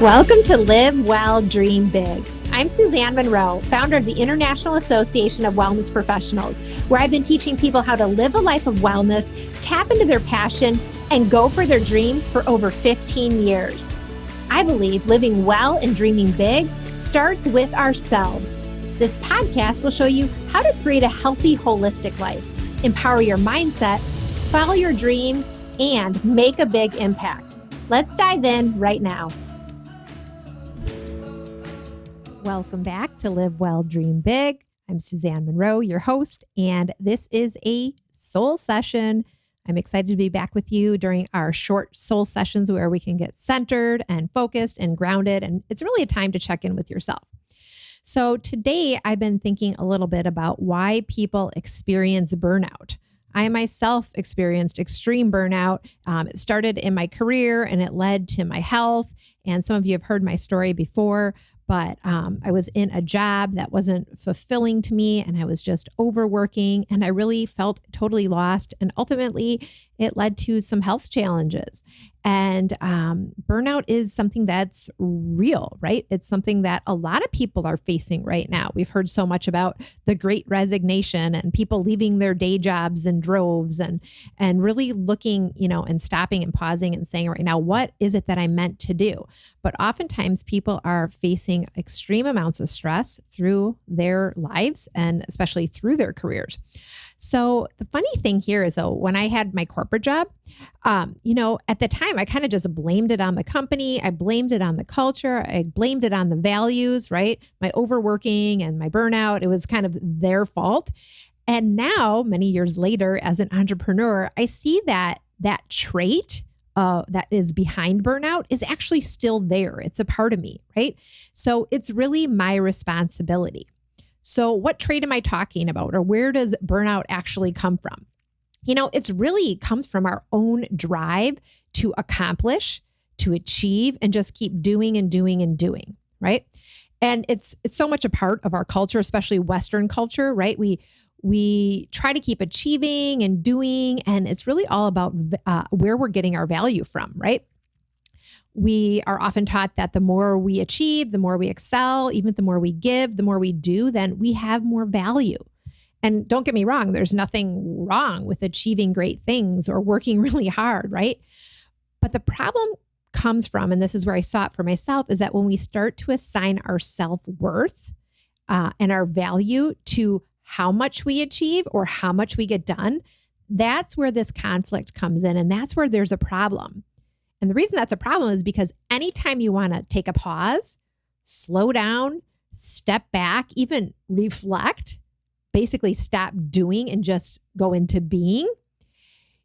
Welcome to Live Well, Dream Big. I'm Suzanne Monroe, founder of the International Association of Wellness Professionals, where I've been teaching people how to live a life of wellness, tap into their passion, and go for their dreams for over 15 years. I believe living well and dreaming big starts with ourselves. This podcast will show you how to create a healthy, holistic life, empower your mindset, follow your dreams, and make a big impact. Let's dive in right now. Welcome back to Live Well, Dream Big. I'm Suzanne Monroe, your host, and this is a soul session. I'm excited to be back with you during our short soul sessions where we can get centered and focused and grounded, and it's really a time to check in with yourself. So today I've been thinking a little bit about why people experience burnout. I myself experienced extreme burnout. It started in my career and it led to my health. And some of you have heard my story before, but I was in a job that wasn't fulfilling to me and I was just overworking and I really felt totally lost. And ultimately it led to some health challenges. And burnout is something that's real, right? It's something that a lot of people are facing right now. We've heard so much about the Great Resignation and people leaving their day jobs in droves and really looking, and stopping and pausing and saying right now, what is it that I'm meant to do? But oftentimes people are facing extreme amounts of stress through their lives and especially through their careers. So the funny thing here is though, when I had my corporate job, at the time I kind of just blamed it on the company. I blamed it on the culture. I blamed it on the values, right? My overworking and my burnout, it was kind of their fault. And now many years later as an entrepreneur, I see that trait that is behind burnout is actually still there. It's a part of me, right? So it's really my responsibility. So what trait am I talking about, or where does burnout actually come from? It's really comes from our own drive to accomplish, to achieve, and just keep doing and doing and doing, right? And it's so much a part of our culture, especially Western culture, right? We try to keep achieving and doing, and it's really all about where we're getting our value from, right? We are often taught that the more we achieve, the more we excel, even the more we give, the more we do, then we have more value. And don't get me wrong, there's nothing wrong with achieving great things or working really hard, right? But the problem comes from, and this is where I saw it for myself, is that when we start to assign our self-worth and our value to how much we achieve or how much we get done, that's where this conflict comes in. And that's where there's a problem. And the reason that's a problem is because anytime you want to take a pause, slow down, step back, even reflect, basically stop doing and just go into being,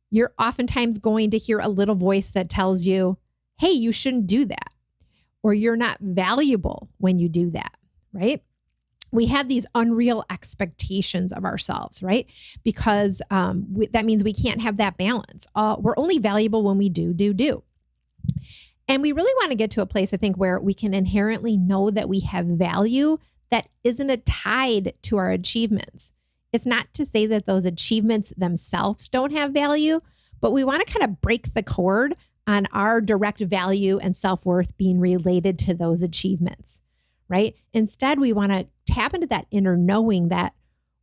you're oftentimes going to hear a little voice that tells you, hey, you shouldn't do that, or you're not valuable when you do that, right? We have these unreal expectations of ourselves, right? Because that means we can't have that balance. We're only valuable when we do. And we really want to get to a place, I think, where we can inherently know that we have value that isn't tied to our achievements. It's not to say that those achievements themselves don't have value, but we want to kind of break the cord on our direct value and self-worth being related to those achievements, right? Instead, we want to tap into that inner knowing that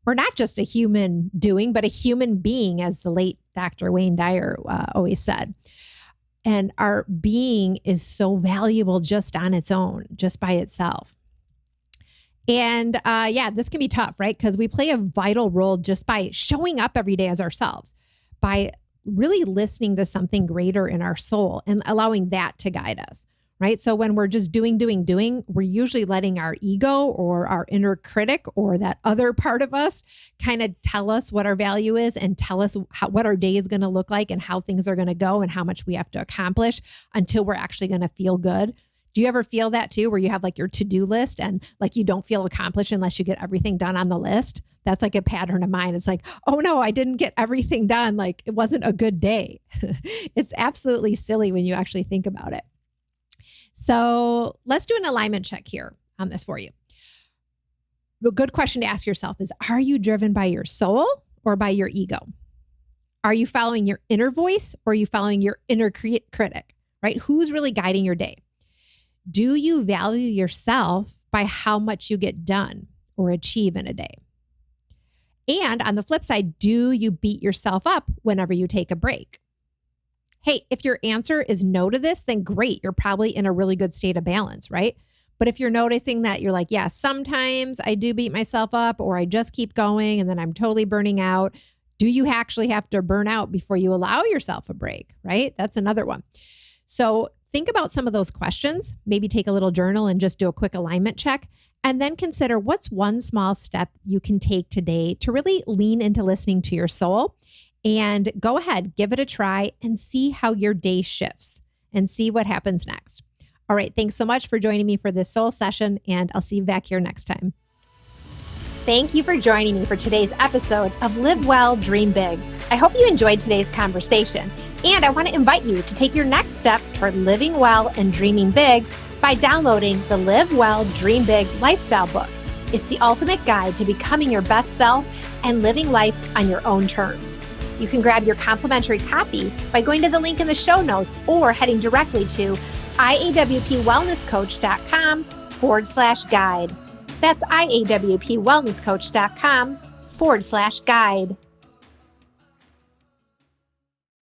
we're not just a human doing, but a human being, as the late Dr. Wayne Dyer always said. And our being is so valuable just on its own, just by itself. And this can be tough, right? Because we play a vital role just by showing up every day as ourselves, by really listening to something greater in our soul and allowing that to guide us, right? So when we're just doing, we're usually letting our ego or our inner critic or that other part of us kind of tell us what our value is and tell us what our day is going to look like and how things are going to go and how much we have to accomplish until we're actually going to feel good. Do you ever feel that too, where you have like your to-do list and like you don't feel accomplished unless you get everything done on the list? That's like a pattern of mine. It's like, oh no, I didn't get everything done. Like it wasn't a good day. It's absolutely silly when you actually think about it. So let's do an alignment check here on this for you. The good question to ask yourself is, are you driven by your soul or by your ego? Are you following your inner voice or are you following your inner critic, right? Who's really guiding your day? Do you value yourself by how much you get done or achieve in a day? And on the flip side, do you beat yourself up whenever you take a break? Hey, if your answer is no to this, then great. You're probably in a really good state of balance, right? But if you're noticing that you're like, yeah, sometimes I do beat myself up or I just keep going and then I'm totally burning out. Do you actually have to burn out before you allow yourself a break, right? That's another one. So think about some of those questions, maybe take a little journal and just do a quick alignment check, and then consider what's one small step you can take today to really lean into listening to your soul. And go ahead, give it a try and see how your day shifts and see what happens next. All right, thanks so much for joining me for this soul session, and I'll see you back here next time. Thank you for joining me for today's episode of Live Well, Dream Big. I hope you enjoyed today's conversation, and I want to invite you to take your next step toward living well and dreaming big by downloading the Live Well, Dream Big lifestyle book. It's the ultimate guide to becoming your best self and living life on your own terms. You can grab your complimentary copy by going to the link in the show notes or heading directly to iawpwellnesscoach.com/guide. That's iawpwellnesscoach.com/guide.